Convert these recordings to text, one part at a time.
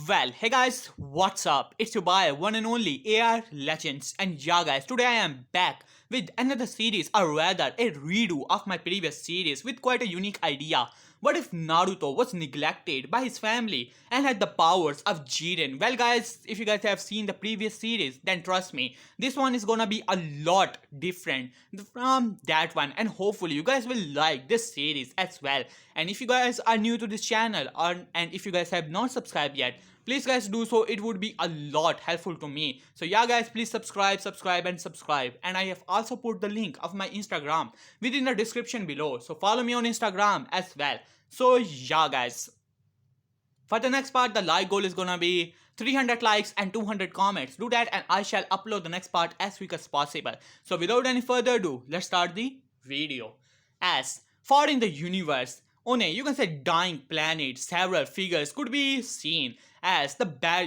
Well, hey guys, what's up? It's your boy, one and only AR Legends, and yeah guys, today I am back with another series, or rather a redo of my previous series with quite a unique idea. What if Naruto was neglected by his family and had the powers of Jiren? Well guys, if you guys have seen the previous series, then trust me, this one is gonna be a lot different from that one, and hopefully you guys will like this series as well. And if you guys are new to this channel and if you guys have not subscribed yet, please guys do so. It would be a lot helpful to me. So yeah guys, please subscribe, and I have also put the link of my Instagram within the description below, so follow me on Instagram as well. So yeah guys, for the next part, the like goal is gonna be 300 likes and 200 comments. Do that and I shall upload the next part as quick as possible. So without any further ado, let's start the video. As far in the universe, on a you can say dying planet, several figures could be seen. As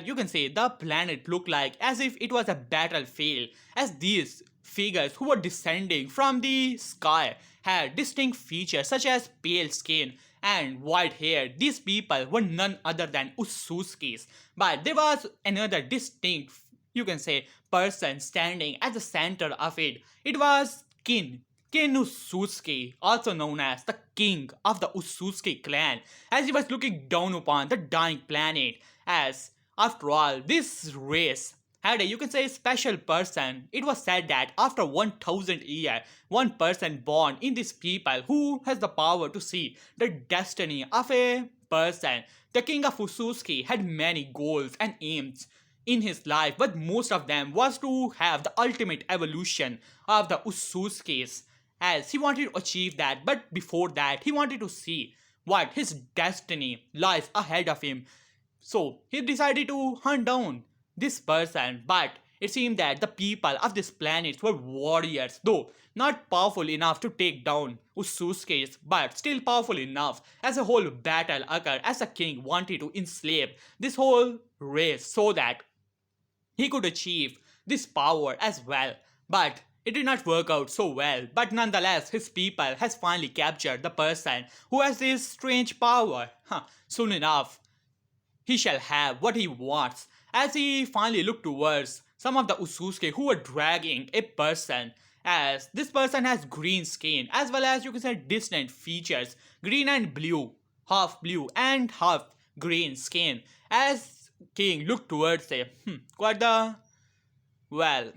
you can say the planet looked like as if it was a battlefield. As these figures who were descending from the sky had distinct features such as pale skin and white hair. These people were none other than Utsutskis. But there was another distinct, you can say, person standing at the center of it. It was Kin Utsutsuki, also known as the king of the Utsutsuki clan, as he was looking down upon the dying planet. As, after all, this race had a you can say special person. It was said that after 1000 years, one person born in these people who has the power to see the destiny of a person. The king of Utsutsuki had many goals and aims in his life, but most of them was to have the ultimate evolution of the Utsutskis, as he wanted to achieve that. But before that, he wanted to see what his destiny lies ahead of him. So he decided to hunt down this person, but it seemed that the people of this planet were warriors, though not powerful enough to take down Utsutskis, but still powerful enough as a whole battle occurred as the king wanted to enslave this whole race so that he could achieve this power as well. But it did not work out so well. But nonetheless, his people has finally captured the person who has this strange power. Soon enough, he shall have what he wants. As he finally looked towards some of the Utsutsuki who were dragging a person, as this person has green skin as well as you can say distant features, green and blue and half green skin. As King looked towards him, quite the well,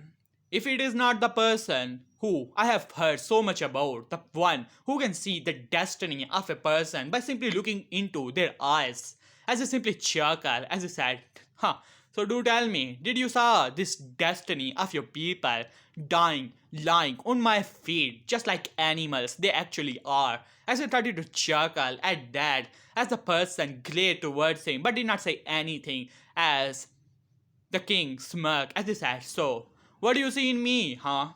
if it is not the person who I have heard so much about, the one who can see the destiny of a person by simply looking into their eyes, as he simply chuckled as he said, so do tell me, did you saw this destiny of your people dying, lying on my feet, just like animals they actually are? As he started to chuckle at that, as the person glared towards him but did not say anything, as the king smirked as he said, so, what do you see in me, huh?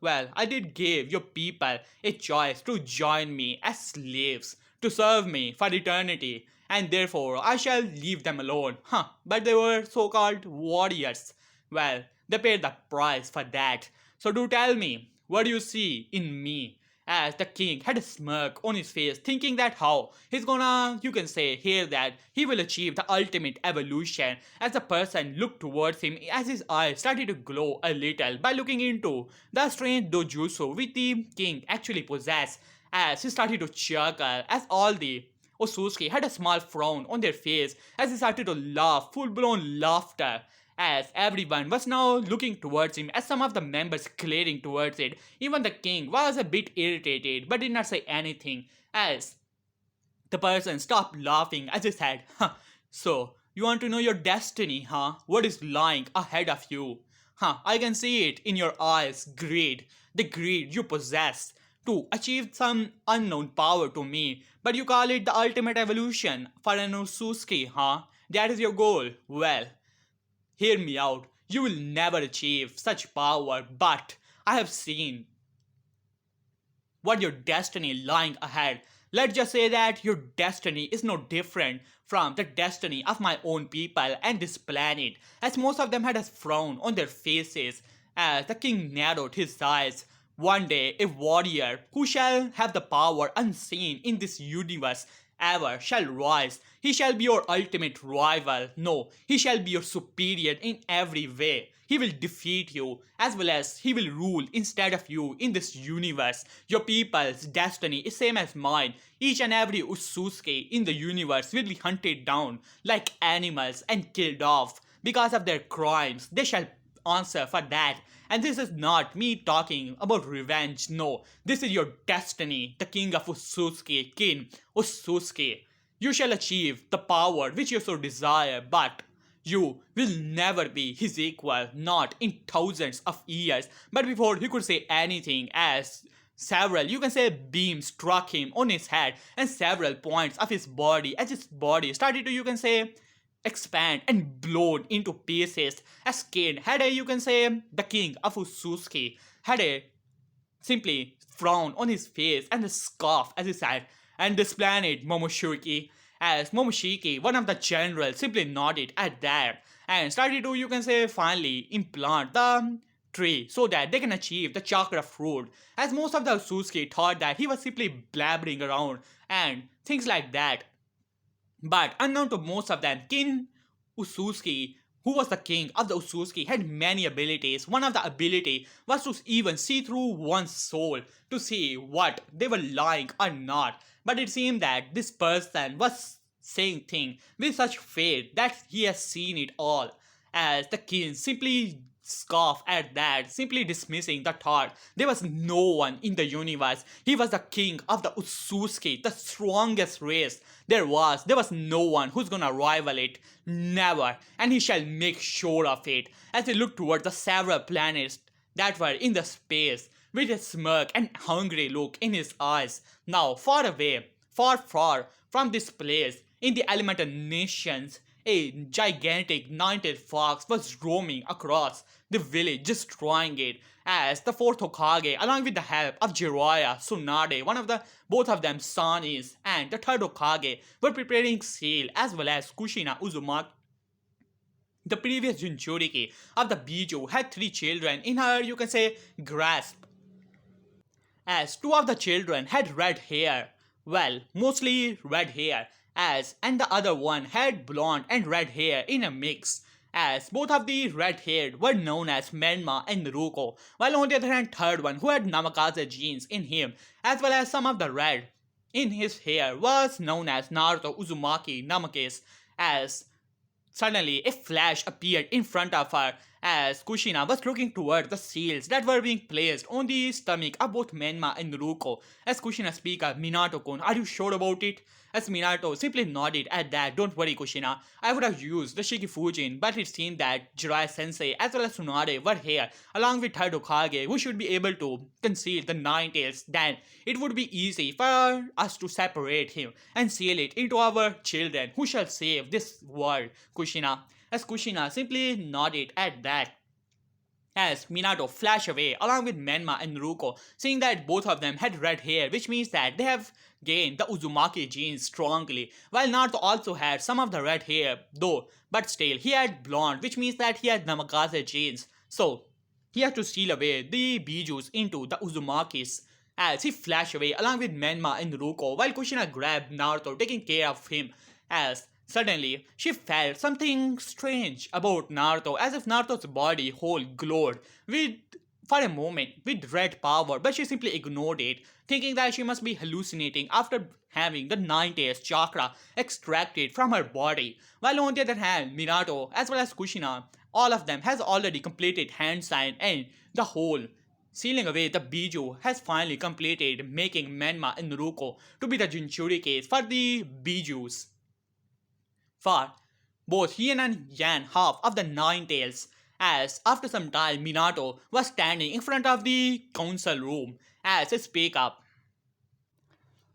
Well, I did give your people a choice to join me as slaves, to serve me for eternity, and therefore I shall leave them alone. But they were so-called warriors. Well, they paid the price for that. So do tell me, what do you see in me? As the king had a smirk on his face, thinking that how he's gonna, you can say, hear that he will achieve the ultimate evolution. As the person looked towards him, as his eyes started to glow a little by looking into the strange dojutsu which the king actually possessed. As he started to chuckle, as all the Otsutsuki had a small frown on their face as he started to laugh, full-blown laughter, as everyone was now looking towards him, as some of the members glaring towards it. Even the king was a bit irritated but did not say anything, as the person stopped laughing as he said, so, you want to know your destiny, huh? What is lying ahead of you? I can see it in your eyes, greed. The greed you possess to achieve some unknown power to me, but you call it the ultimate evolution for an Otsutsuki, huh? That is your goal. Well, hear me out. You will never achieve such power, but I have seen what your destiny lying ahead. Let's just say that your destiny is no different from the destiny of my own people and this planet, as most of them had a frown on their faces. As the king narrowed his eyes, one day a warrior who shall have the power unseen in this universe, ever shall rise. He shall be your ultimate rival. No, he shall be your superior in every way. He will defeat you as well as he will rule instead of you in this universe. Your people's destiny is same as mine. Each and every Ususuke in the universe will be hunted down like animals and killed off because of their crimes. They shall answer for that. And this is not me talking about revenge, no. This is your destiny, the king of Ususuke, King Ususuke. You shall achieve the power which you so desire, but you will never be his equal, not in thousands of years. But before he could say anything, as several, you can say, beams struck him on his head, and several points of his body, as his body started to, you can say, expand and blown into pieces. As Kane had a, you can say, the king of Ususuke had a simply frown on his face and a scoff as he said, and this planet, Momoshiki, as Momoshiki, one of the generals, simply nodded at that and started to, you can say, finally implant the tree so that they can achieve the chakra fruit. As most of the Ususuke thought that he was simply blabbering around and things like that. But unknown to most of them, King Ususuke, who was the king of the Ususuke, had many abilities. One of the ability was to even see through one's soul to see what they were lying or not. But it seemed that this person was saying things with such faith that he has seen it all. As the king simply scoffed at that, simply dismissing the thought there was no one in the universe. He was the king of the Ususuke, the strongest race there was. There was no one who's gonna rival it. Never. And he shall make sure of it. As he looked toward the several planets that were in the space, with a smirk and hungry look in his eyes. Now, far away, far, far from this place, in the elemental nations, a gigantic nine-tailed fox was roaming across the village, destroying it. As the fourth Hokage, along with the help of Jiraiya, Tsunade, one of the both of them Sanis, and the third Hokage, were preparing sail, as well as Kushina Uzumaki. The previous Jinchuriki of the Biju had three children in her, you can say, grasp. As two of the children had red hair, well, mostly red hair, as and the other one had blonde and red hair in a mix. As both of the red haired were known as Menma and Naruto, while on the other hand third one who had Namikaze genes in him, as well as some of the red in his hair, was known as Naruto Uzumaki Namakase. As suddenly, a flash appeared in front of her as Kushina was looking toward the seals that were being placed on the stomach of both Menma and Naruto. As Kushina speaks, Minato-kun, are you sure about it? As Minato simply nodded at that. Don't worry, Kushina. I would have used the Shikifujin, but it seemed that Jiraiya-sensei as well as Tsunade were here, along with third Hokage, who should be able to conceal the Nine Tails. Then it would be easy for us to separate him and seal it into our children, who shall save this world, Kushina. As Kushina simply nodded at that. As Minato flashed away along with Menma and Naruto, seeing that both of them had red hair, which means that they have gained the Uzumaki genes strongly, while Naruto also had some of the red hair, though, but still he had blonde, which means that he had Namikaze genes. So, he had to steal away the Bijus into the Uzumakis. As he flashed away along with Menma and Naruto, while Kushina grabbed Naruto, taking care of him. As suddenly, she felt something strange about Naruto, as if Naruto's body whole glowed with, for a moment, with red power, but she simply ignored it, thinking that she must be hallucinating after having the Nine-Tails chakra extracted from her body. While on the other hand, Minato, as well as Kushina, all of them has already completed hand sign, and the whole sealing away the Biju has finally completed, making Menma and Naruto to be the Jinchurikis for the Bijus. For both yin and yang half of the Nine Tails, as after some time Minato was standing in front of the council room as he spoke up.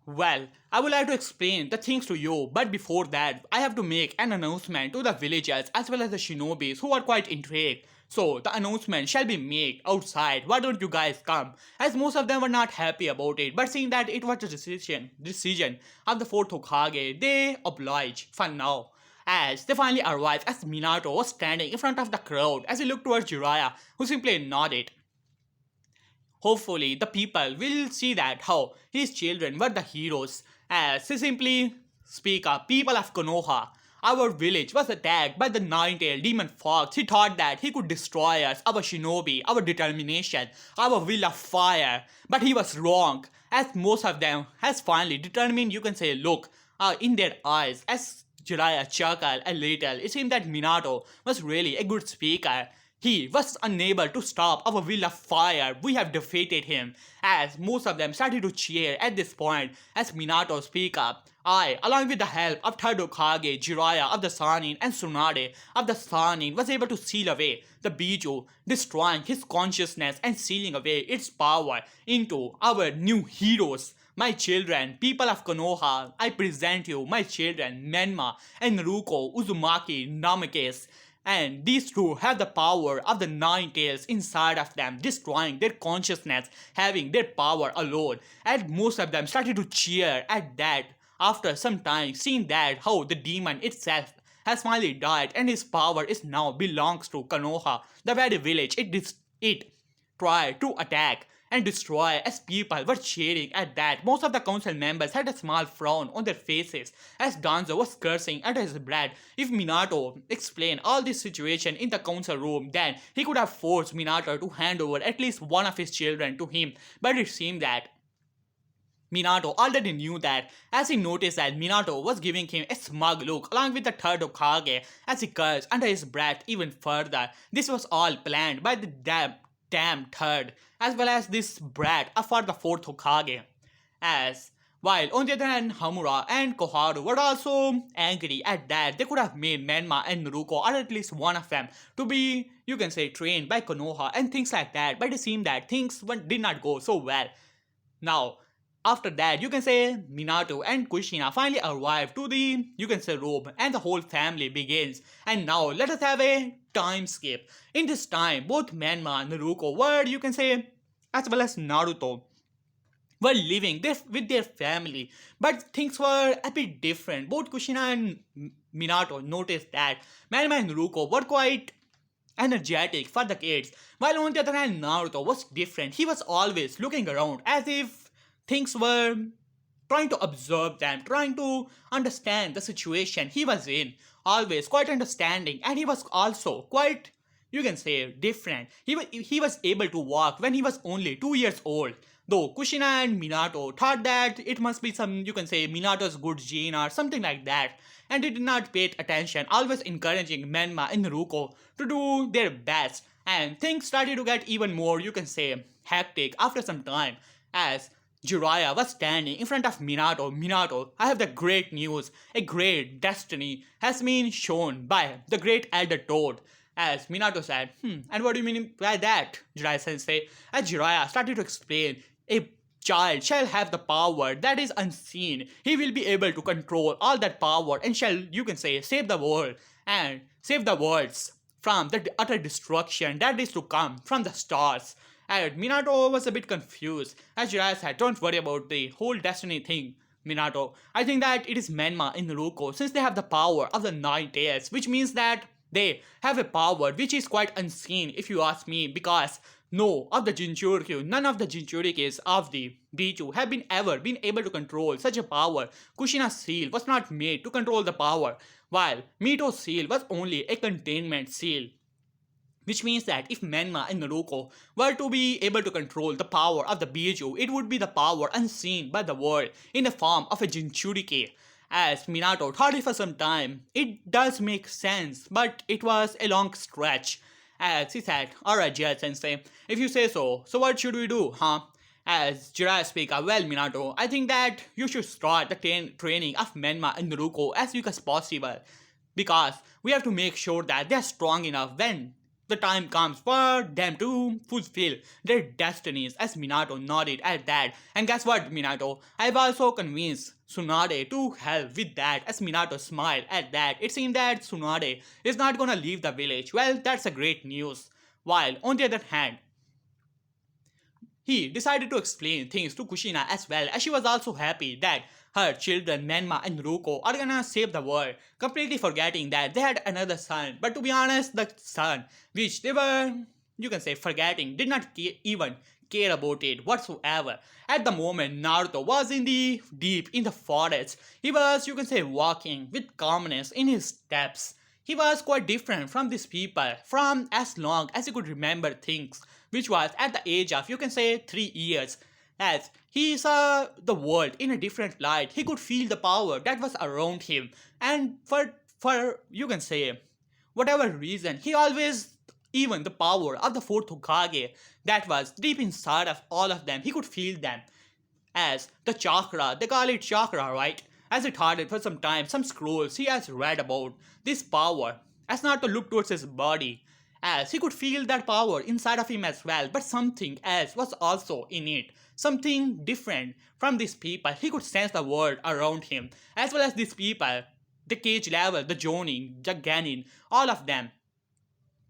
Well, I would like to explain the things to you, but before that, I have to make an announcement to the villagers as well as the shinobis who are quite intrigued. So, the announcement shall be made outside. Why don't you guys come? As most of them were not happy about it, but seeing that it was the decision of the fourth Hokage, they obliged for now. As they finally arrived, as Minato was standing in front of the crowd as he looked towards Jiraiya, who simply nodded. Hopefully, the people will see that how his children were the heroes, as he simply speak up, people of Konoha. Our village was attacked by the nine-tailed demon fox. He thought that he could destroy us, our shinobi, our determination, our will of fire. But he was wrong, as most of them has finally determined, you can say, look in their eyes. As Jiraiya chuckled a little, it seemed that Minato was really a good speaker. He was unable to stop our will of fire. We have defeated him. As most of them started to cheer at this point as Minato speak up. I, along with the help of third Hokage, Jiraiya of the Sannin and Tsunade of the Sannin, was able to seal away the Biju, destroying his consciousness and sealing away its power into our new heroes. My children, people of Konoha, I present you my children, Menma and Naruko Uzumaki Namakes. And these two have the power of the nine tails inside of them, destroying their consciousness, having their power alone. And most of them started to cheer at that after some time, seeing that how the demon itself has finally died and his power is now belongs to Konoha, the very village it tried to attack and destroy. As people were cheering at that, most of the council members had a small frown on their faces as Danzo was cursing under his breath. If Minato explained all this situation in the council room, then he could have forced Minato to hand over at least one of his children to him, but it seemed that Minato already knew that, as he noticed that Minato was giving him a smug look along with the third Hokage as he cursed under his breath even further. This was all planned by the damn third, as well as this brat for the fourth Hokage. As while on the other hand, Hamura and Koharu were also angry at that they could have made Menma and Naruko, or at least one of them, to be, you can say, trained by Konoha and things like that, but it seemed that things did not go so well. Now, after that, you can say Minato and Kushina finally arrive to the, you can say, room, and the whole family begins. And now let us have a time skip. In this time, both Menma and Naruko were, you can say, as well as Naruto, were living with their family, but things were a bit different. Both Kushina and Minato noticed that Menma and Naruko were quite energetic for the kids, while on the other hand, Naruto was different. He was always looking around as if things were trying to observe them, trying to understand the situation he was in. Always quite understanding, and he was also quite, you can say, different. He was able to walk when he was only 2 years old. Though Kushina and Minato thought that it must be some, you can say, Minato's good gene or something like that, and they did not pay attention, always encouraging Menma and Naruko to do their best. And things started to get even more, you can say, hectic after some time, as Jiraiya was standing in front of Minato. Minato, I have the great news. A great destiny has been shown by the great Elder Toad. As Minato said, and what do you mean by that, Jiraiya sensei? As Jiraiya started to explain, a child shall have the power that is unseen. He will be able to control all that power and shall, you can say, save the world and save the worlds from the utter destruction that is to come from the stars. And Minato was a bit confused. As Jiraiya said, don't worry about the whole destiny thing, Minato. I think that it is Menma and Naruko, since they have the power of the nine tails, which means that they have a power which is quite unseen if you ask me, because none of the Jinchurikis of the Biju have ever been able to control such a power. Kushina's seal was not made to control the power, while Mito's seal was only a containment seal. Which means that if Menma and Naruko were to be able to control the power of the Biju, it would be the power unseen by the world in the form of a Jinchuriki. As Minato thought it for some time, it does make sense, but it was a long stretch. As he said, alright Jiraiya sensei, if you say so, so what should we do, huh? As Jiraiya speaks, well Minato, I think that you should start the training of Menma and Naruko as quick as possible. Because we have to make sure that they are strong enough when the time comes for them to fulfill their destinies. As Minato nodded at that. And guess what, Minato? I've also convinced Tsunade to help with that. As Minato smiled at that, it seemed that Tsunade is not gonna leave the village. Well, that's a great news. While on the other hand, he decided to explain things to Kushina as well, as she was also happy that her children Menma and Ruko are gonna save the world, completely forgetting that they had another son. But to be honest, the son which they were, you can say, forgetting did not even care about it whatsoever. At the moment, Naruto was in the deep in the forest. He was, you can say, walking with calmness in his steps. He was quite different from these people from as long as he could remember things, which was at the age of, you can say, 3 years. As he saw the world in a different light, he could feel the power that was around him, and for you can say whatever reason, he always even the power of the fourth Hokage that was deep inside of all of them, he could feel them as the chakra. They call it chakra, right? As it hardened for some time, some scrolls he has read about this power, as not to look towards his body, as he could feel that power inside of him as well, but something else was also in it. Something different from these people. He could sense the world around him, as well as these people, the cage level, the Jonin, the Ganin, all of them.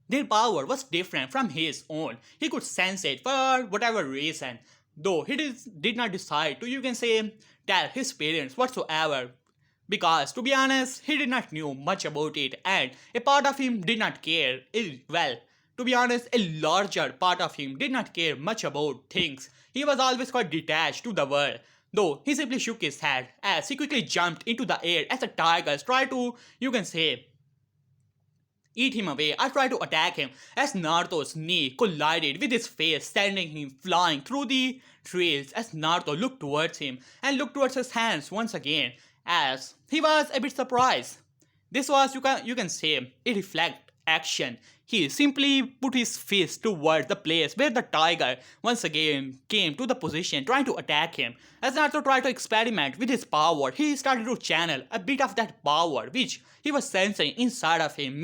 Their power was different from his own. He could sense it for whatever reason. Though he did not decide to, you can say, tell his parents whatsoever. Because, to be honest, he did not know much about it and a part of him did not care. Well, to be honest, a larger part of him did not care much about things. He was always quite detached to the world. Though he simply shook his head as he quickly jumped into the air as the tigers tried to, you can say, eat him away. I tried to attack him as Naruto's knee collided with his face, sending him flying through the trees as Naruto looked towards him and looked towards his hands once again as he was a bit surprised. This was, you can say, a reflect action. He simply put his fist towards the place where the tiger once again came to the position trying to attack him. As Naruto tried to experiment with his power, he started to channel a bit of that power which he was sensing inside of him,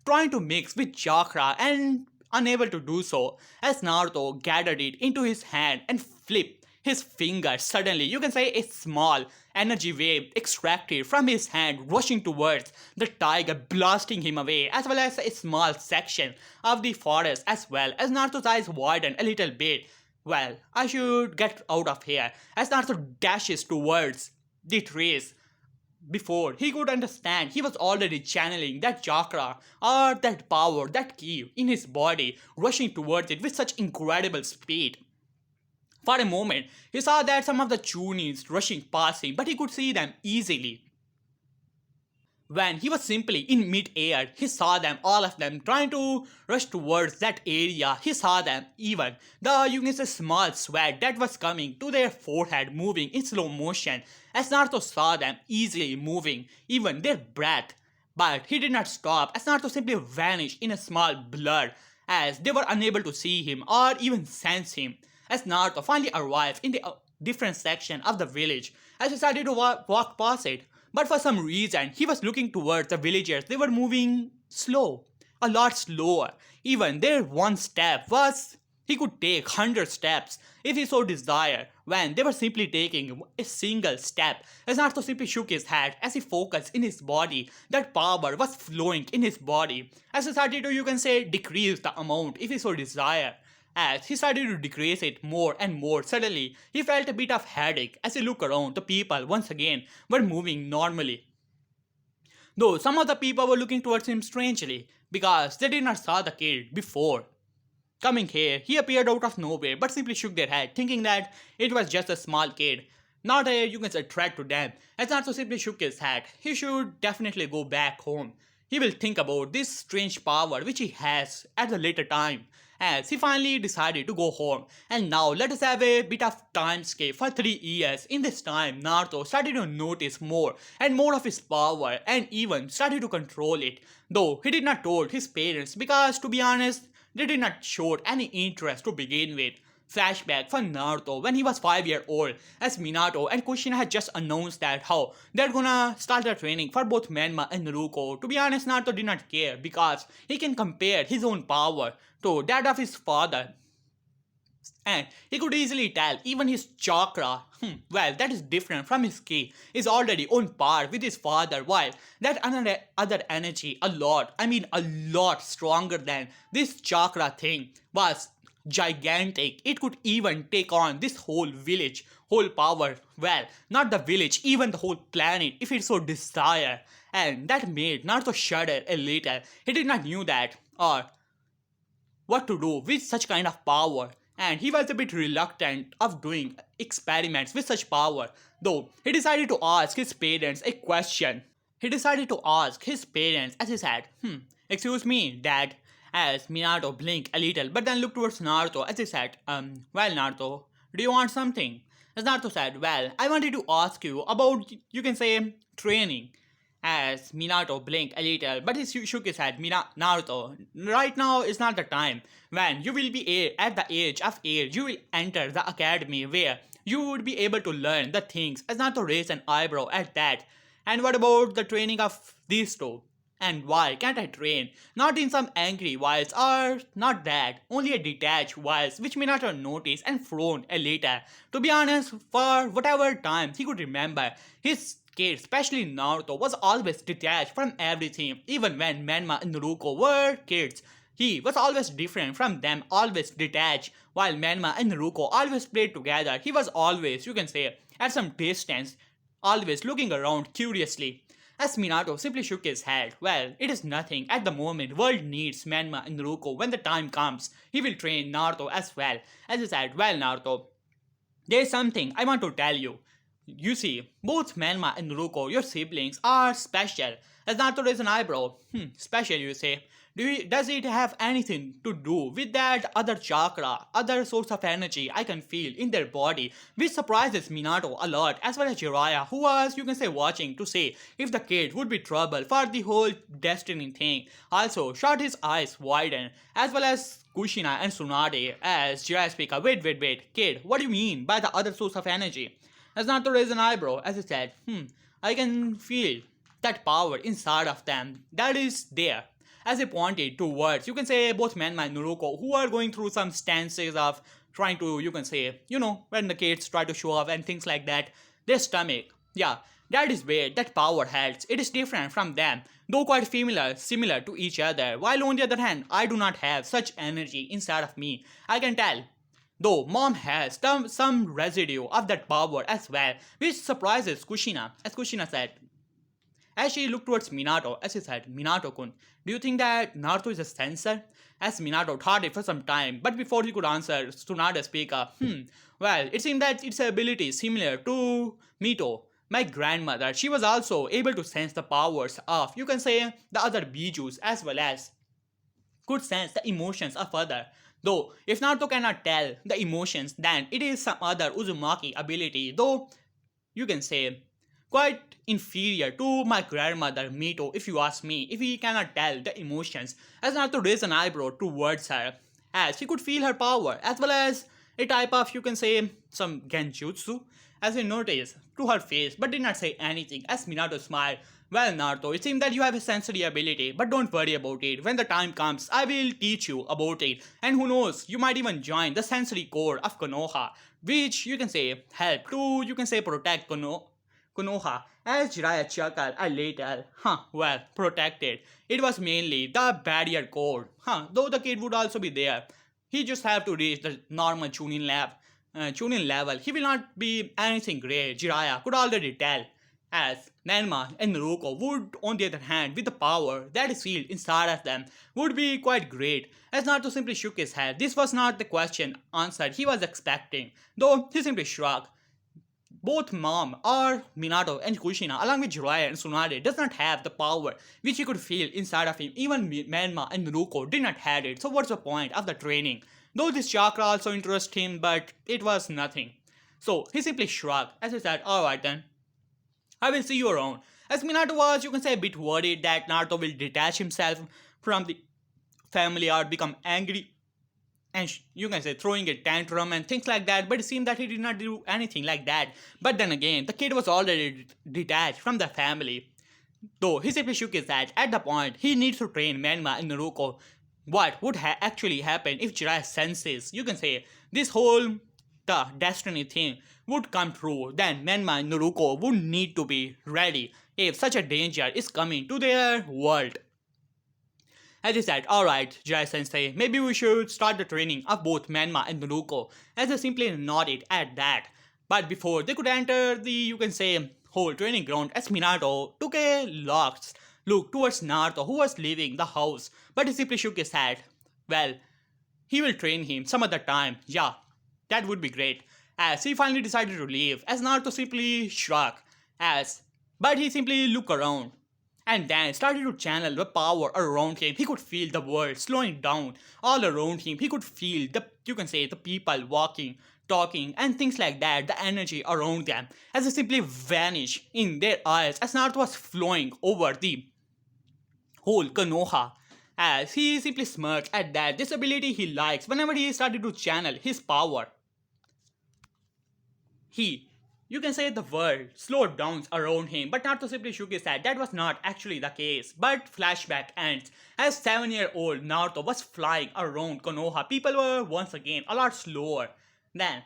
trying to mix with chakra and unable to do so as Naruto gathered it into his hand and flipped his finger. Suddenly, you can say a small energy wave extracted from his hand, rushing towards the tiger, blasting him away, as well as a small section of the forest as well. As Naruto's eyes widened a little bit, well, I should get out of here. As Naruto dashes towards the trees, before he could understand, he was already channeling that chakra or that power, that ki in his body, rushing towards it with such incredible speed. For a moment, he saw that some of the Chunins rushing past him, but he could see them easily. When he was simply in mid-air, he saw them, all of them, trying to rush towards that area. He saw them, even the, you can say, small sweat that was coming to their forehead, moving in slow motion, as Naruto saw them easily moving, even their breath. But he did not stop, as Naruto simply vanished in a small blur, as they were unable to see him or even sense him. As Naruto finally arrived in the different section of the village, as he started to walk past it, but for some reason, he was looking towards the villagers. They were moving slow, a lot slower. Even their one step was, he could take 100 steps if he so desired, when they were simply taking a single step. As Naruto simply shook his head as he focused in his body, that power was flowing in his body. As he started to, you can say, decrease the amount if he so desired. As he started to decrease it more and more, suddenly he felt a bit of headache as he looked around. The people once again were moving normally. Though some of the people were looking towards him strangely because they did not saw the kid before. Coming here, he appeared out of nowhere but simply shook their head, thinking that it was just a small kid, not a, you can say, threat to them. As Natsu simply shook his head, he should definitely go back home. He will think about this strange power which he has at a later time. As he finally decided to go home. And now let us have a bit of time skip for 3 years. In this time, Naruto started to notice more and more of his power and even started to control it. Though he did not told his parents because, to be honest, they did not show any interest to begin with. Flashback for Naruto when he was 5 years old, as Minato and Kushina had just announced that how they're gonna start their training for both Menma and Naruto. To be honest, Naruto did not care because he can compare his own power to that of his father. And he could easily tell even his chakra, well, that is different from his ki, is already on par with his father, while that other energy, a lot stronger than this chakra thing, was gigantic. It could even take on this whole village, whole power, well, not the village, even the whole planet if it so desire. And that made Naruto shudder a little. He did not knew that or what to do with such kind of power. and he was a bit reluctant of doing experiments with such power, though he decided to ask his parents a question. He decided to ask his parents as he said, excuse me, dad, as Minato blinked a little but then looked towards Naruto as he said, well, Naruto, do you want something? As Naruto said, well, I wanted to ask you about, you can say, training. As Minato blinked a little, but he shook his head. Naruto, right now is not the time. When you will be at the age of 8, you will enter the academy where you would be able to learn the things. As Naruto raised an eyebrow at that. And what about the training of these two? And why can't I train? Not in some angry voice or not that, only a detached voice which Minato noticed and frowned a little. To be honest, for whatever time he could remember, his kid, especially Naruto, was always detached from everything. Even when Menma and Naruto were kids, he was always different from them, always detached. While Menma and Naruto always played together, he was always, you can say, at some distance, always looking around curiously. As Minato simply shook his head, well, it is nothing. At the moment, world needs Menma and Naruto. When the time comes, he will train Naruto as well. As he said, well, Naruto, there is something I want to tell you. You see, both Menma and Naruto, your siblings, are special. As Naruto raised an eyebrow. Special, you say. Does it have anything to do with that other chakra, other source of energy I can feel in their body, which surprises Minato a lot, as well as Jiraiya, who was, you can say, watching to see if the kid would be trouble for the whole destiny thing. Also, shot his eyes widen, as well as Kushina and Tsunade, as Jiraiya speak up, wait, kid, what do you mean by the other source of energy? As Naruto raised an eyebrow, as he said, I can feel that power inside of them that is there. As he pointed towards, you can say, both Menma and Naruto, who are going through some stances of trying to, you can say, when the kids try to show off and things like that, their stomach, yeah, that is where that power heads. It is different from them, though quite similar to each other. While on the other hand, I do not have such energy inside of me. I can tell. Though mom has some residue of that power as well, which surprises Kushina, as Kushina said, as she looked towards Minato, as she said, Minato-kun, do you think that Naruto is a sensor? As Minato thought it for some time, but before he could answer, Tsunade speak up, well, it seemed that its ability is similar to Mito, my grandmother. She was also able to sense the powers of, you can say, the other Bijus, as well as could sense the emotions of other. Though, if Naruto cannot tell the emotions, then it is some other Uzumaki ability, though you can say quite inferior to my grandmother Mito, if you ask me, if he cannot tell the emotions. As Naruto raised an eyebrow towards her, as he could feel her power, as well as a type of, you can say, some genjutsu, as he noticed to her face, but did not say anything. As Minato smiled, well, Naruto, it seems that you have a sensory ability, but don't worry about it. When the time comes, I will teach you about it. And who knows, you might even join the sensory core of Konoha, which you can say help to, you can say, protect Konoha. As Jiraiya chuckled a little, well, protected. It was mainly the barrier core, though the kid would also be there. He just have to reach the normal tuning level. He will not be anything great, Jiraiya could already tell. As Nanma and Naruto would, on the other hand, with the power that is sealed inside of them, would be quite great. As Naruto simply shook his head. This was not the question answered he was expecting, though he simply shrugged. Both Mom or Minato and Kushina, along with Jiraiya and Tsunade, does not have the power which he could feel inside of him. Even Menma and Naruto did not have it, so what's the point of the training? Though this chakra also interests him, but it was nothing. So he simply shrugged as he said, alright then, I will see you around. As Minato was, you can say, a bit worried that Naruto will detach himself from the family or become angry and you can say throwing a tantrum and things like that, but it seemed that he did not do anything like that. But then again, the kid was already detached from the family. Though he simply shook his head, at the point he needs to train Menma and Naruto. What would actually happen if Jiraiya senses, you can say, this whole the destiny thing would come true, then Menma and Naruto would need to be ready if such a danger is coming to their world. As he said, alright, Jiraiya sensei, maybe we should start the training of both Menma and Naruto, as they simply nodded at that. But before they could enter the, you can say, whole training ground, as Minato took a lost look towards Naruto, who was leaving the house, but he simply shook his head. Well, he will train him some other time. Yeah, that would be great. As he finally decided to leave, as Naruto simply shrugged, as but he simply looked around and then started to channel the power around him. He could feel the world slowing down all around him. He could feel the you can say the people walking, talking, and things like that, the energy around them, as they simply vanish in their eyes as Naruto was flowing over the whole Konoha. As he simply smirked at that this ability he likes whenever he started to channel his power. He, you can say the world slowed down around him, but Naruto simply shook his head. That was not actually the case. But flashback ends. As 7-year-old Naruto was flying around Konoha, people were once again a lot slower than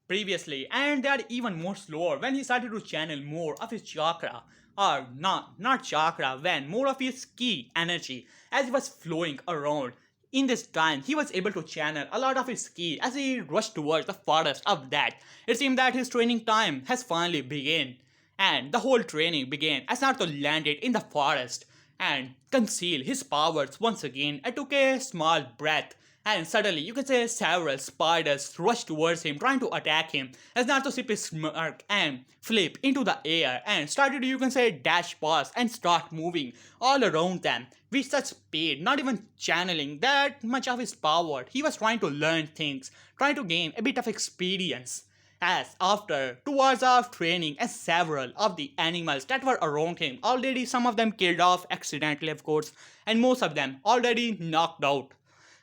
previously, and they are even more slower when he started to channel more of his chakra, or not chakra, when more of his ki energy as he was flowing around. In this time, he was able to channel a lot of his ki as he rushed towards the forest of that. It seemed that his training time has finally begun, and the whole training began as Naruto landed in the forest and concealed his powers once again. I took a small breath, and suddenly you can say several spiders rushed towards him trying to attack him as Naruto simply smirked and flip into the air and started to you can say dash past and start moving all around them with such speed, not even channeling that much of his power. He was trying to learn things, trying to gain a bit of experience. As after 2 hours of training and several of the animals that were around him, already some of them killed off accidentally of course, and most of them already knocked out.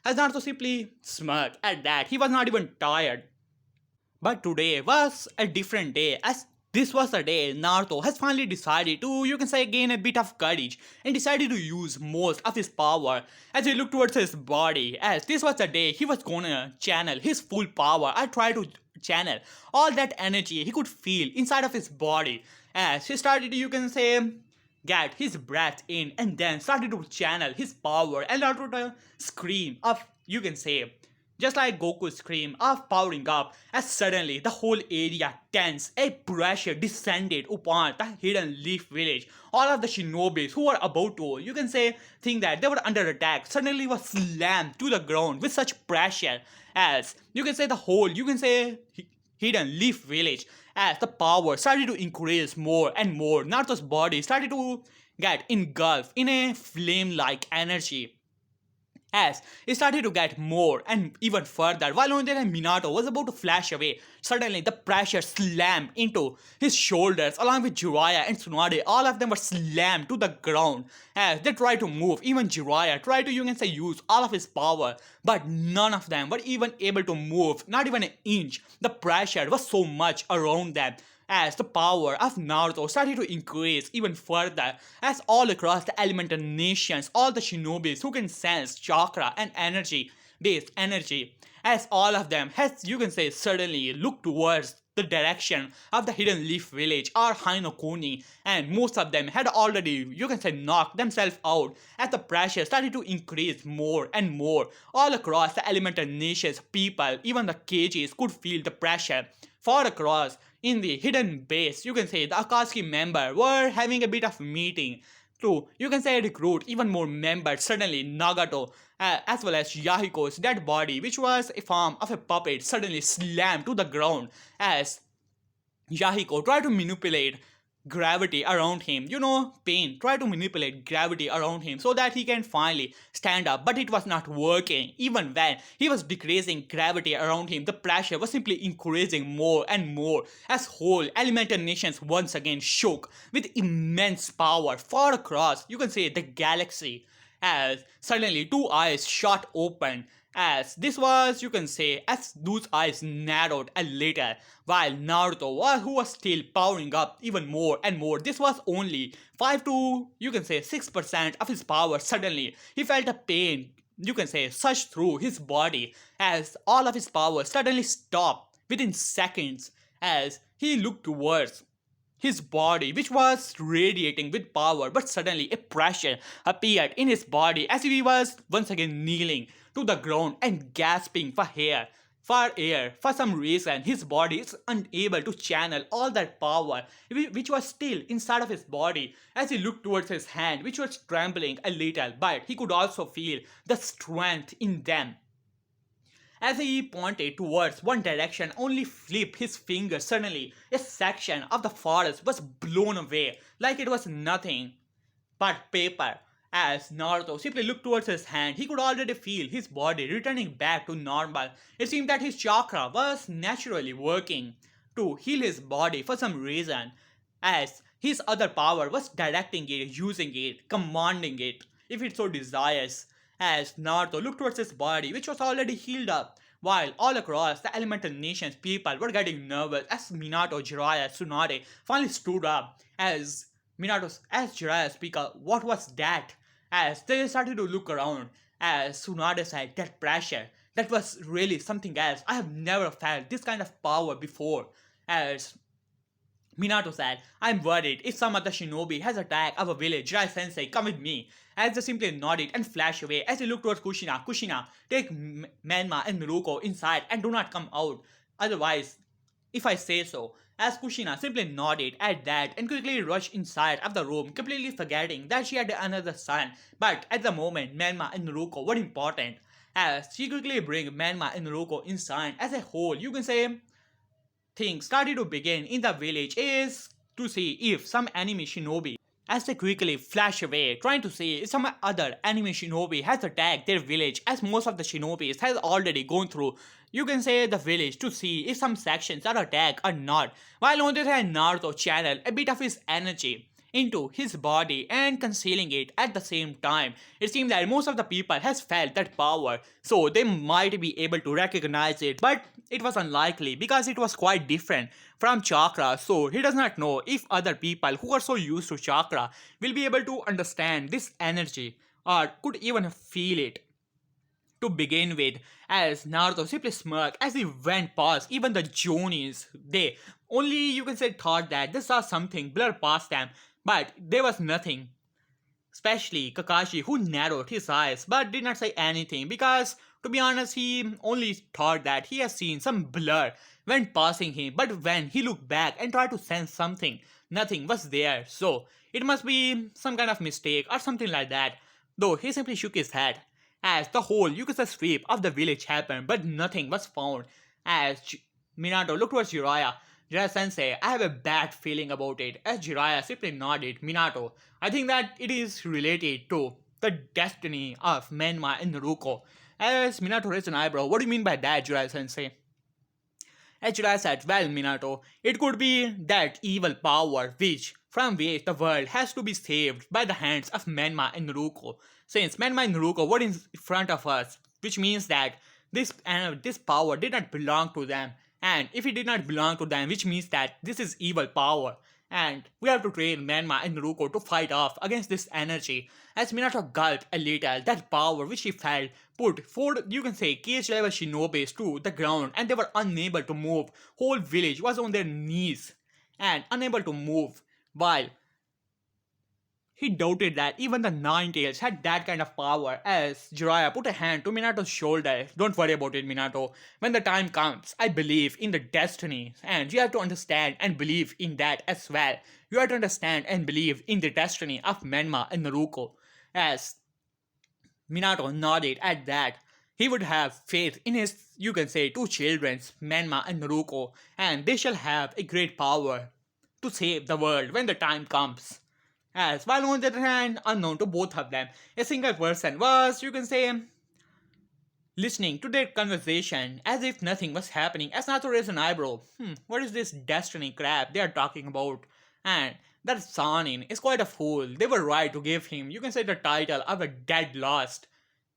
As Naruto simply smirked at that, he was not even tired. But today was a different day as this was the day Naruto has finally decided to, you can say, gain a bit of courage and decided to use most of his power as he looked towards his body. As this was the day he was gonna channel his full power. I tried to channel all that energy he could feel inside of his body as he started to, you can say, get his breath in and then started to channel his power and out to scream of you can say just like Goku's scream of powering up as suddenly the whole area tense, a pressure descended upon the hidden leaf village. All of the shinobis who were about to, you can say, think that they were under attack suddenly was slammed to the ground with such pressure as you can say the whole, you can say hidden leaf village as the power started to increase more and more. Naruto's body started to get engulfed in a flame-like energy as it started to get more and even further. While Onita and Minato was about to flash away, suddenly the pressure slammed into his shoulders along with Jiraiya and Tsunade. All of them were slammed to the ground as they tried to move. Even Jiraiya tried to, you can say, use all of his power, but none of them were even able to move, not even an inch. The pressure was so much around them as the power of Naruto started to increase even further as all across the elemental nations, all the shinobis who can sense chakra and energy, based energy, as all of them has you can say suddenly looked towards the direction of the hidden leaf village or Hinokuni, and most of them had already you can say knocked themselves out as the pressure started to increase more and more all across the elemental nations. People, even the cages, could feel the pressure far across. In the hidden base, you can say the Akatsuki member were having a bit of meeting to, you can say, recruit even more members. Suddenly, Nagato, as well as Yahiko's dead body, which was a form of a puppet, suddenly slammed to the ground as Yahiko tried to manipulate gravity around him. You know, Pain tried to manipulate gravity around him so that he can finally stand up, but it was not working. Even when he was decreasing gravity around him, the pressure was simply increasing more and more as whole elemental nations once again shook with immense power far across, you can say, the galaxy as suddenly two eyes shot open as this was you can say as those eyes narrowed a little while Naruto who was still powering up even more and more. This was only 5 to you can say 6% of his power. Suddenly he felt a pain you can say surge through his body as all of his power suddenly stopped within seconds as he looked towards his body, which was radiating with power, but suddenly a pressure appeared in his body as if he was once again kneeling to the ground and gasping for air. For air, for some reason, his body is unable to channel all that power which was still inside of his body as he looked towards his hand, which was trembling a little, but he could also feel the strength in them. As he pointed towards one direction, only flipped his finger. Suddenly, a section of the forest was blown away like it was nothing but paper. As Naruto simply looked towards his hand, he could already feel his body returning back to normal. It seemed that his chakra was naturally working to heal his body for some reason, as his other power was directing it, using it, commanding it, if it so desires. As Naruto looked towards his body, which was already healed up, while all across the elemental nations people were getting nervous as Minato, Jiraiya, Tsunade finally stood up as Jiraiya speak up, what was that? As they started to look around, as Tsunade said, that pressure, that was really something else. I have never felt this kind of power before. As Minato said, I'm worried if some other shinobi has attacked our village. Rai sensei, come with me. As they simply nodded and flashed away as they looked towards Kushina. Kushina, take Menma and Miruko inside and do not come out. Otherwise, if I say so. As Kushina simply nodded at that and quickly rushed inside of the room, completely forgetting that she had another son. But at the moment, Menma and Naruko were important. As she quickly bring Menma and Naruko inside as a whole, you can say things started to begin in the village is to see if some enemy shinobi as they quickly flash away, trying to see if some other enemy shinobi has attacked their village, as most of the shinobis has already gone through, you can say, the village to see if some sections are attacked or not, while on the other hand Naruto channel a bit of his energy into his body and concealing it at the same time. It seems that most of the people has felt that power, so they might be able to recognize it, but it was unlikely because it was quite different from chakra, so he does not know if other people who are so used to chakra will be able to understand this energy or could even feel it to begin with, as Naruto simply smirked as he went past even the Jonis. They only, you can say, thought that they saw something blur past them, but there was nothing. Especially Kakashi, who narrowed his eyes but did not say anything because, to be honest, he only thought that he has seen some blur when passing him, but when he looked back and tried to sense something, nothing was there. So, it must be some kind of mistake or something like that. Though he simply shook his head as the whole Yukusa sweep of the village happened, but nothing was found. As Minato looked towards Jiraiya, Jiraiya sensei, I have a bad feeling about it. As Jiraiya simply nodded, Minato, I think that it is related to the destiny of Menma and Naruto. As Minato raised an eyebrow, what do you mean by that, Jiraiya sensei? As Jiraiya said, well, Minato, it could be that evil power from which the world has to be saved by the hands of Menma and Naruto. Since Menma and Naruto were in front of us, which means that this power did not belong to them. And if it did not belong to them, which means that this is evil power. And we have to train Menma and Naruto to fight off against this energy. As Minato gulped a little, that power which he felt put four, you can say, cage level shinobis to the ground and they were unable to move. Whole village was on their knees and unable to move. While he doubted that even the Nine Tails had that kind of power as Jiraiya put a hand to Minato's shoulder. Don't worry about it, Minato. When the time comes, I believe in the destiny and you have to understand and believe in that as well. You have to understand and believe in the destiny of Menma and Naruto. As Minato nodded at that, he would have faith in his, you can say, two children, Menma and Naruto, and they shall have a great power to save the world when the time comes. As while on the other hand, unknown to both of them, a single person was, you can say, listening to their conversation as if nothing was happening. As Naruto raised an eyebrow, what is this destiny crap they are talking about? And that Sanin is quite a fool. They were right to give him, you can say, the title of a dead lost.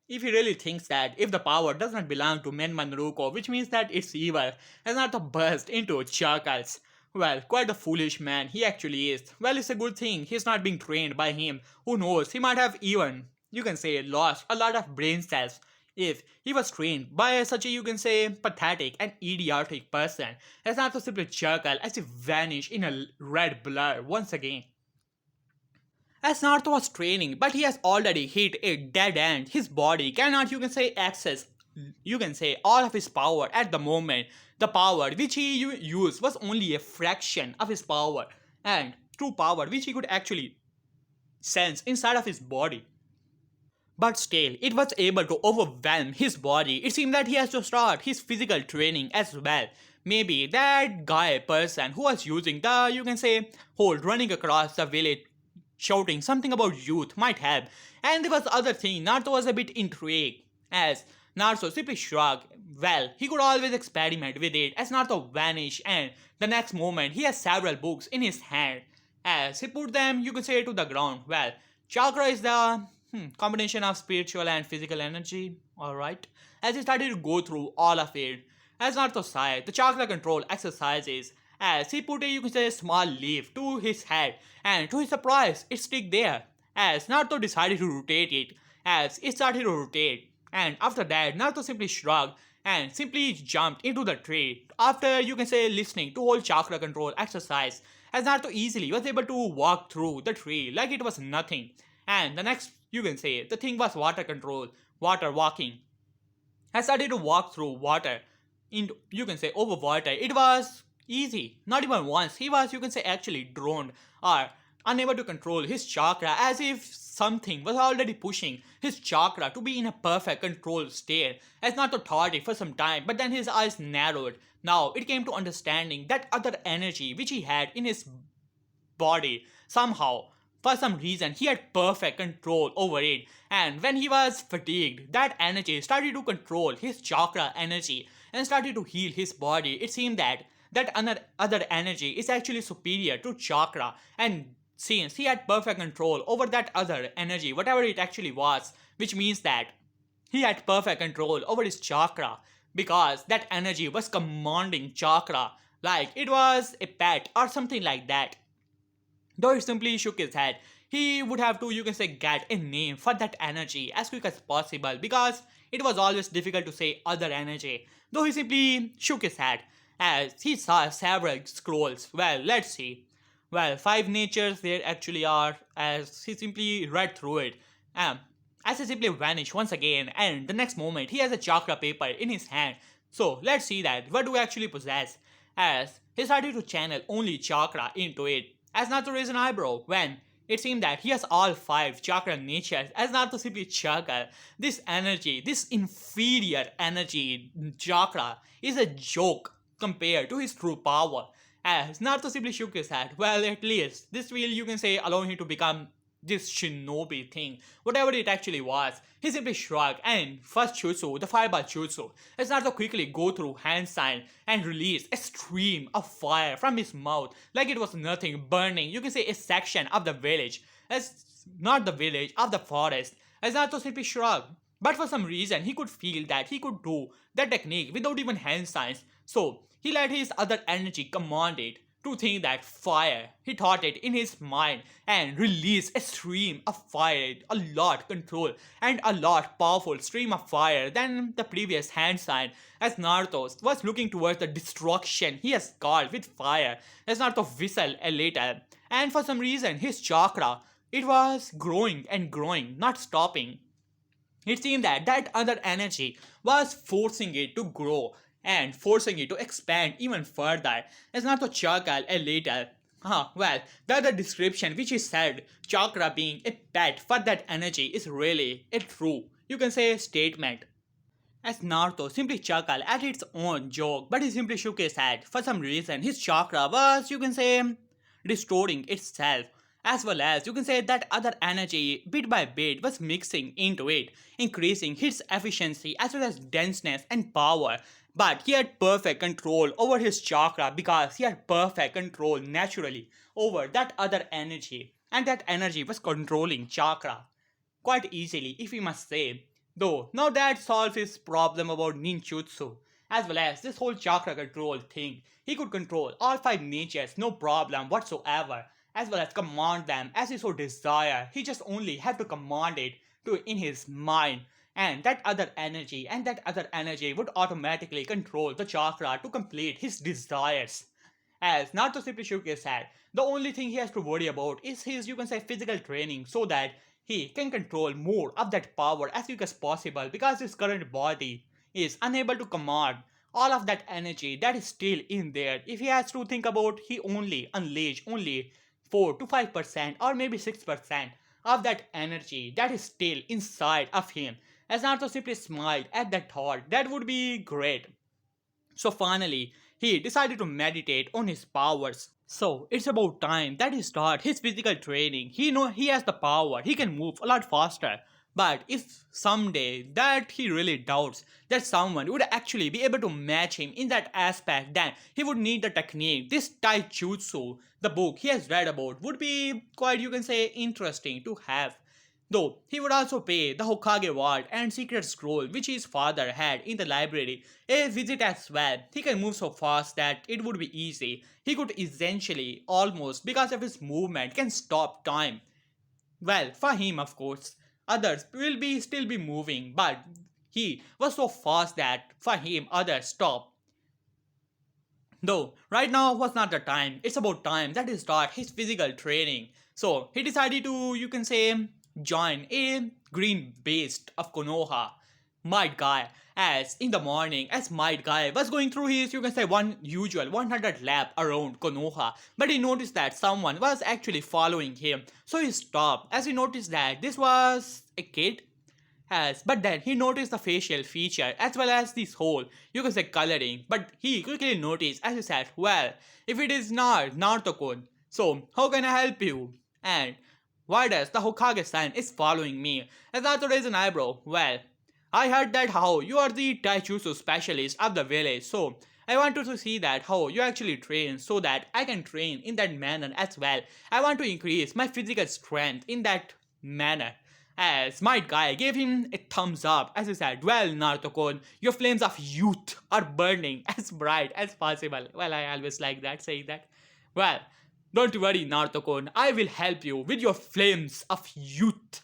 If he really thinks that if the power does not belong to Menma Naruto, which means that it's evil, has not to burst into chuckles. Well, quite a foolish man he actually is. Well, it's a good thing he's not being trained by him. Who knows, he might have even, you can say, lost a lot of brain cells if he was trained by such a, you can say, pathetic and idiotic person. As not to simply chuckle as he vanished in a red blur once again. As Naruto was training, but he has already hit a dead end. His body cannot, you can say, access, you can say, all of his power at the moment. The power which he used was only a fraction of his power and true power which he could actually sense inside of his body. But still, it was able to overwhelm his body. It seemed that he has to start his physical training as well. Maybe that guy person who was using the, you can say, hold running across the village shouting something about youth might help. And there was other thing, Naruto was a bit intrigued as Naruto simply shrugged. Well, he could always experiment with it as Naruto vanished and the next moment he has several books in his hand. As he put them, you could say, to the ground. Well, chakra is the combination of spiritual and physical energy, alright? As he started to go through all of it, as Naruto sighed, the chakra control exercises, as he put a, you can say, small leaf to his head, and to his surprise, it stuck there. As Naruto decided to rotate it, as it started to rotate, and after that, Naruto simply shrugged and simply jumped into the tree. After, you can say, listening to whole chakra control exercise, as Naruto easily was able to walk through the tree like it was nothing. And the next, you can say, the thing was water control, water walking. I started to walk through water, into, you can say, over water. It was easy. Not even once. He was, you can say, actually drowned or unable to control his chakra as if something was already pushing his chakra to be in a perfect controlled state. As not to thought it for some time, but then his eyes narrowed. Now it came to understanding that other energy which he had in his body somehow. For some reason, he had perfect control over it, and when he was fatigued, that energy started to control his chakra energy and started to heal his body. It seemed that other energy is actually superior to chakra, and since he had perfect control over that other energy, whatever it actually was, which means that he had perfect control over his chakra because that energy was commanding chakra like it was a pet or something like that. Though he simply shook his head, he would have to, you can say, get a name for that energy as quick as possible because it was always difficult to say other energy. Though he simply shook his head as he saw several scrolls. Well, let's see. Well, five natures there actually are as he simply read through it. Um, as he simply vanished once again, and the next moment he has a chakra paper in his hand. So let's see that what do we actually possess. As he started to channel only chakra into it, as not to raise an eyebrow when it seemed that he has all five chakra natures as not to simply chuckle. This energy, this inferior energy chakra is a joke compared to his true power. As Naruto simply shook his head. Well, at least this will, you can say, allow him to become this shinobi thing, whatever it actually was. He simply shrugged and first jutsu, the fireball jutsu, as Naruto quickly go through hand sign and release a stream of fire from his mouth like it was nothing, burning, you can say, a section of the village, as not the village, of the forest, as Naruto simply shrugged. But for some reason, he could feel that he could do that technique without even hand signs, so he let his other energy command it to think that fire. He thought it in his mind and released a stream of fire, a lot control and a lot powerful stream of fire than the previous hand sign. As Naruto was looking towards the destruction he has caused with fire, as Naruto whistled a little, and for some reason his chakra, it was growing and growing, not stopping. It seemed that that other energy was forcing it to grow and forcing it to expand even further. It's not to chuckle a little. Well, the other description which is said, chakra being a pet for that energy is really a true, you can say, statement. As Naruto simply chuckled at its own joke, but he simply shook his head. For some reason, his chakra was, you can say, restoring itself, as well as you can say that other energy bit by bit was mixing into it, increasing its efficiency as well as denseness and power. But he had perfect control over his chakra because he had perfect control naturally over that other energy, and that energy was controlling chakra quite easily, if we must say. Though, now that solves his problem about ninjutsu, as well as this whole chakra control thing. He could control all five natures, no problem whatsoever, as well as command them as he so desire. He just only have to command it to in his mind. And that other energy would automatically control the chakra to complete his desires. As Naruto simply shook his head, the only thing he has to worry about is his, you can say, physical training so that he can control more of that power as quick as possible because his current body is unable to command all of that energy that is still in there. If he has to think about, he only unleash only 4 to 5% or maybe 6% of that energy that is still inside of him. As Naruto simply smiled at that thought, that would be great. So finally, he decided to meditate on his powers. So it's about time that he start his physical training. He know he has the power. He can move a lot faster. But if someday that he really doubts that someone would actually be able to match him in that aspect, then he would need the technique. This taijutsu, the book he has read about, would be quite, you can say, interesting to have. Though he would also pay the Hokage Vault and Secret Scroll which his father had in the library a visit as well. He can move so fast that it would be easy. He could essentially, almost because of his movement, can stop time. Well, for him of course, others will be still be moving, but he was so fast that for him others stop. Though, right now was not the time. It's about time that he start his physical training. So, he decided to, you can say, join a green beast of Konoha. Might Guy. As in the morning, as Might Guy was going through his, you can say, one usual 100 lap around Konoha, but he noticed that someone was actually following him. So he stopped as he noticed that this was a kid has, but then he noticed the facial feature as well as this whole, you can say, coloring. But he quickly noticed as he said, well, if it is not Naruto-kun, so how can I help you? And why does the Hokage-san is following me? As Naruto raised an eyebrow, well, I heard that how you are the Taijutsu specialist of the village, so I wanted to see that how you actually train so that I can train in that manner as well. I want to increase my physical strength in that manner. As Might Guy gave him a thumbs up as he said, well, Naruto-kun, your flames of youth are burning as bright as possible. Well, I always like that, saying that. Well, don't worry, Naruto-kun, I will help you with your flames of youth.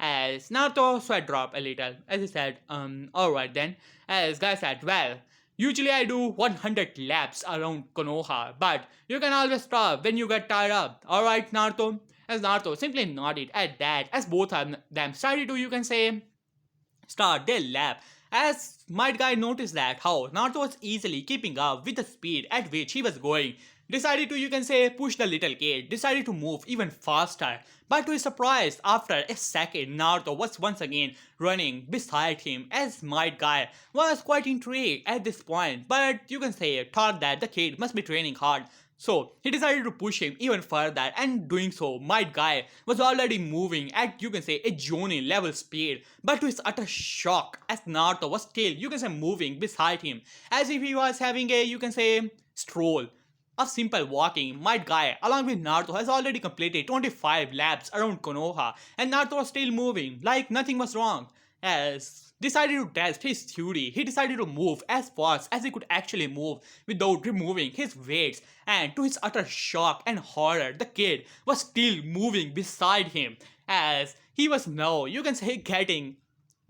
As Naruto sweat dropped a little as he said, alright then. As Guy said, well, usually I do 100 laps around Konoha, but you can always stop when you get tired up. Alright, Naruto? As Naruto simply nodded at that as both of them started to, you can say, start their lap. As Might Guy noticed that how Naruto was easily keeping up with the speed at which he was going, decided to, you can say, push the little kid, decided to move even faster. But to his surprise, after a second, Naruto was once again running beside him as Might Guy was quite intrigued at this point, but you can say thought that the kid must be training hard. So he decided to push him even further, and doing so, Might Guy was already moving at, you can say, a Jonin level speed. But to his utter shock, as Naruto was still, you can say, moving beside him, as if he was having a, you can say, stroll of simple walking. Might Guy, along with Naruto, has already completed 25 laps around Konoha, and Naruto was still moving like nothing was wrong. As decided to test his theory, he decided to move as fast as he could actually move without removing his weights, and to his utter shock and horror, the kid was still moving beside him, as he was now, you can say, getting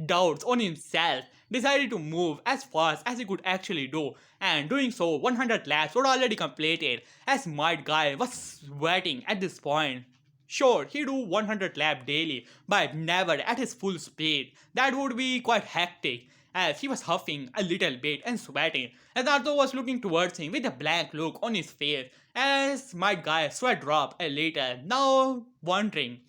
doubts on himself, decided to move as fast as he could actually do, and doing so 100 laps were already completed as Might Guy was sweating at this point. Sure, he do 100 lap daily, but never at his full speed. That would be quite hectic, as he was huffing a little bit and sweating, as Naruto was looking towards him with a blank look on his face, as Might Guy sweat dropped a little, now wondering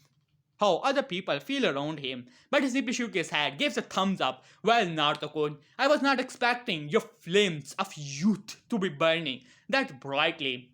how other people feel around him. But he simply shook his head, gave a thumbs up. Well, Naruto-kun, I was not expecting your flames of youth to be burning that brightly.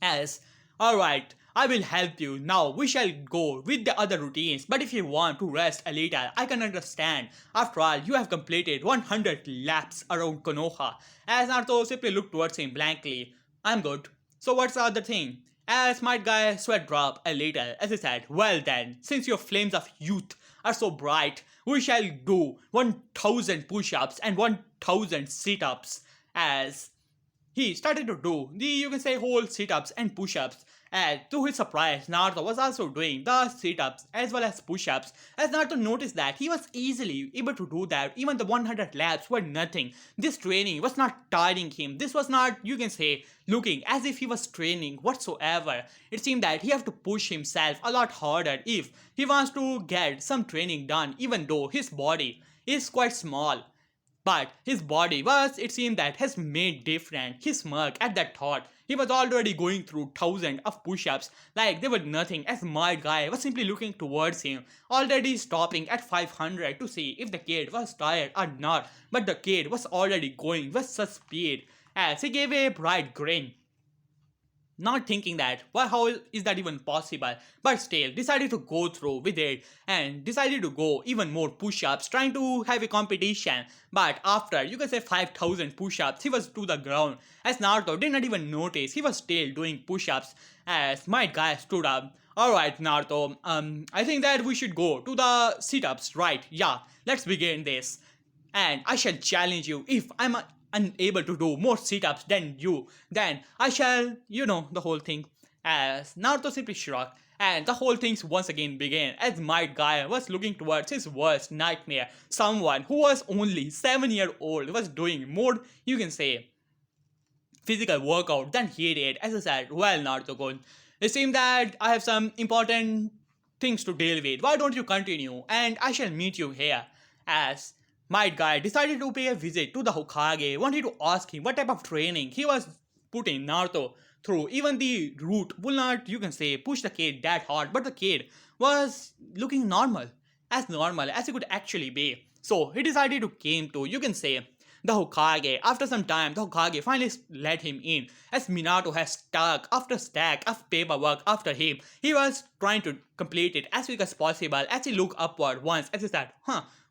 As, alright, I will help you. Now we shall go with the other routines, but if you want to rest a little, I can understand. After all, you have completed 100 laps around Konoha. As Naruto simply looked towards him blankly. I'm good. So what's the other thing? As Might Guy sweat dropped a little as he said, well then, since your flames of youth are so bright, we shall do 1000 push-ups and 1000 sit-ups. As he started to do the, you can say, whole sit-ups and push-ups. And to his surprise, Naruto was also doing the sit-ups as well as push-ups. As Naruto noticed that he was easily able to do that, even the 100 laps were nothing. This training was not tiring him. This was not, you can say, looking as if he was training whatsoever. It seemed that he have to push himself a lot harder if he wants to get some training done, even though his body is quite small. But his body was, it seemed that, has made different. He smirked at that thought. He was already going through thousands of push-ups like they were nothing, as my guy was simply looking towards him, already stopping at 500 to see if the kid was tired or not. But the kid was already going with such speed as he gave a bright grin, not thinking that how is that even possible, but still decided to go through with it and decided to go even more push-ups, trying to have a competition. But after, you can say, 5000 push-ups, he was to the ground, as Naruto did not even notice he was still doing push-ups. As my guy stood up. Alright, Naruto, I think that we should go to the sit-ups, right? Yeah, let's begin this, and I shall challenge you. If I'm unable to do more sit-ups than you, then I shall, the whole thing. As Naruto simply shrugged, and the whole thing once again began, as Might Guy was looking towards his worst nightmare. Someone who was only 7 years old was doing more, you can say, physical workout than he did. As I said, well, Naruto-kun, it seems that I have some important things to deal with. Why don't you continue? And I shall meet you here. As Might Guy decided to pay a visit to the Hokage, wanted to ask him what type of training he was putting Naruto through. Even the root will not, you can say, push the kid that hard, but the kid was looking normal as he could actually be. So he decided to came to, you can say, the Hokage. After some time, the Hokage finally let him in, as Minato has stack after stack of paperwork after him. He was trying to complete it as quick as possible, as he looked upward once as he said,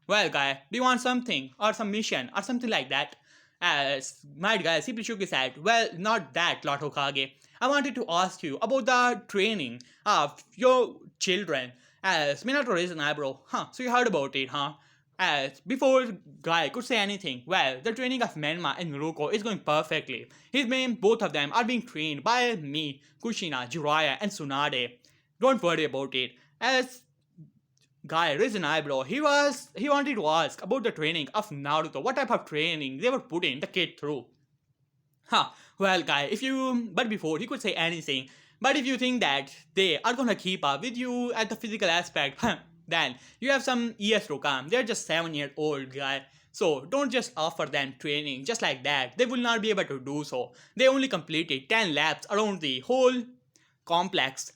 well, guy, do you want something or some mission or something like that? As Might Guy simply shook his head. Well, not that, Lord Hokage. I wanted to ask you about the training of your children. As Minato raised an eyebrow. So you heard about it, huh? As before Guy could say anything, well, the training of Menma and Naruto is going perfectly. Both of them are being trained by me, Kushina, Jiraiya, and Tsunade. Don't worry about it. As Guy raised an eyebrow, he wanted to ask about the training of Naruto, what type of training they were putting the kid through. Well, Guy, but before he could say anything, but if you think that they are gonna keep up with you at the physical aspect, then you have some years to come. They're just 7 year old, Guy. So don't just offer them training just like that. They will not be able to do so. They only completed 10 laps around the whole complex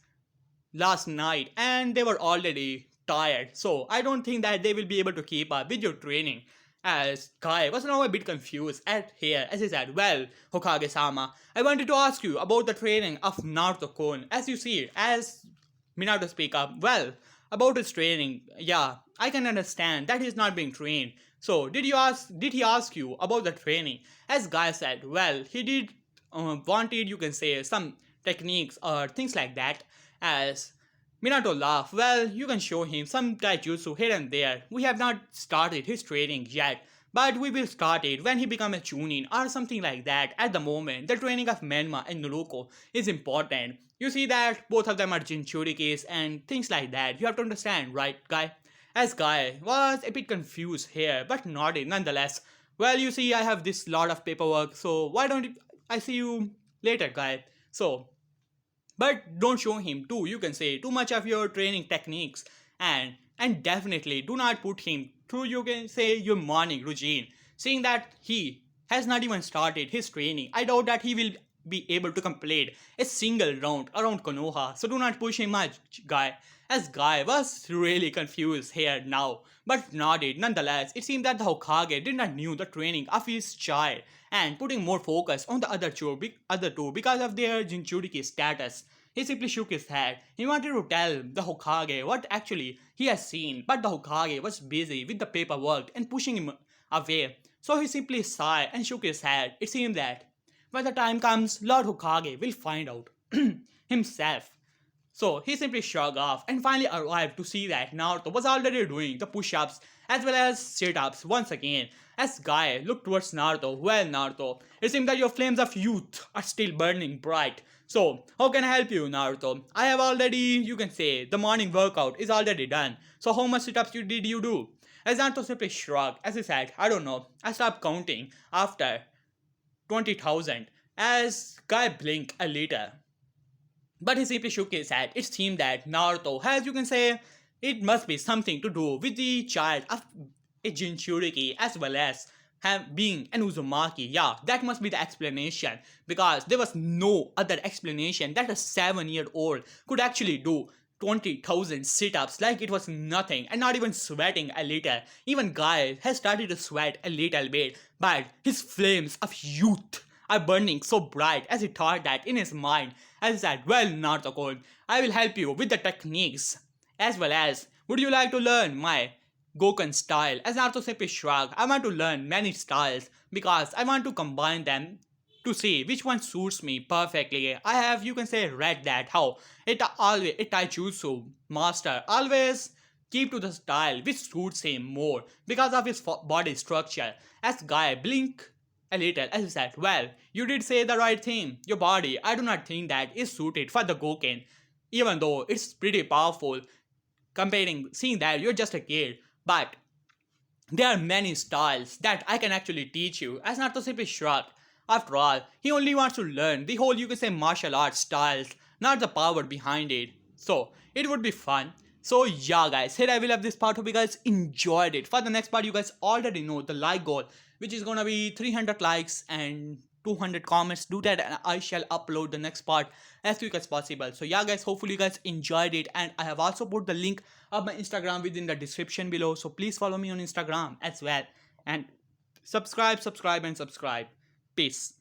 last night and they were already tired. So I don't think that they will be able to keep up with your training. As Kai was now a bit confused at here as he said, well, Hokage-sama, I wanted to ask you about the training of Naruto-kun. As you see, as Minato speak up, well, about his training, yeah, I can understand that he's not being trained. So did he ask you about the training? As Guy said, well, he did wanted, you can say, some techniques or things like that. As Minato laughed, well, you can show him some taijutsu here and there. We have not started his training yet, but we will start it when he becomes a chunin or something like that. At the moment, the training of Menma and Naruto is important. You see that both of them are Jinchurikis and things like that. You have to understand, right, Guy? As Guy was a bit confused here, but nodded nonetheless. Well, you see, I have this lot of paperwork, so why don't I see you later, Guy? So, but don't show him too, you can say, too much of your training techniques, and definitely do not put him through, you can say, your morning routine. Seeing that he has not even started his training, I doubt that he will be able to complete a single round around Konoha, so do not push him much, Guy. As Guy was really confused here now, but nodded nonetheless. It seemed that the Hokage did not knew the training of his child and putting more focus on the other two because of their Jinchuriki status. He simply shook his head. He wanted to tell the Hokage what actually he has seen, but the Hokage was busy with the paperwork and pushing him away. So he simply sighed and shook his head. It seemed that when the time comes, Lord Hokage will find out himself. So he simply shrugged off and finally arrived to see that Naruto was already doing the push-ups as well as sit-ups once again. As Guy looked towards Naruto, well, Naruto, it seems that your flames of youth are still burning bright. So, how can I help you, Naruto? I have already, you can say, the morning workout is already done. So how much sit-ups did you do? As Naruto simply shrugged, as he said, I don't know, I stopped counting after 20,000. As Guy blinked a little. But he simply shook his head. It seemed that Naruto has, you can say, it must be something to do with the child of a Jinchuriki as well as being an Uzumaki. Yeah, that must be the explanation because there was no other explanation that a 7-year-old could actually do 20,000 sit-ups like it was nothing and not even sweating a little. Even Guy has started to sweat a little bit, but his flames of youth are burning so bright as he thought that in his mind. As he said, well, Naruto, I will help you with the techniques as well as would you like to learn my Goken style? As Naruto simply shrugged, I want to learn many styles because I want to combine them to see which one suits me perfectly. I have, you can say, read that how it Taijutsu master always keep to the style which suits him more because of his body structure. As Guy blink a little as he said, well, you did say the right thing. Your body, I do not think that is suited for the Goken, even though it's pretty powerful comparing seeing that you're just a kid. But there are many styles that I can actually teach you, as Naruto simply shrugged. After all, he only wants to learn the whole, you can say, martial arts styles, not the power behind it. So, it would be fun. So, yeah, guys, here I will have this part. Hope you guys enjoyed it. For the next part, you guys already know the like goal, which is gonna be 300 likes and 200 comments. Do that, and I shall upload the next part as quick as possible. So, yeah, guys, hopefully, you guys enjoyed it. And I have also put the link of my Instagram within the description below. So, please follow me on Instagram as well. And subscribe, and subscribe. Peace.